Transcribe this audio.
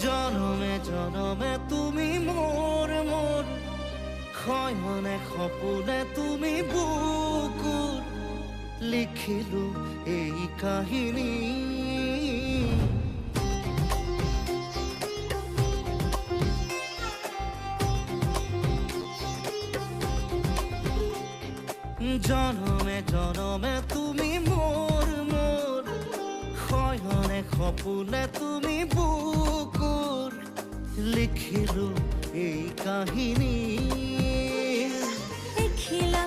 জনমে জনমে তুমি মোৰ মোৰ, শয়নে সপোনে তুমি বুকুৰ, লিখিলো এই কাহিনী। জনমে জনমে তুমি মোৰ মোৰ, শয়নে সপোনে তুমি বুকুৰ, লিখিলো এই কাহিনী। এখিলা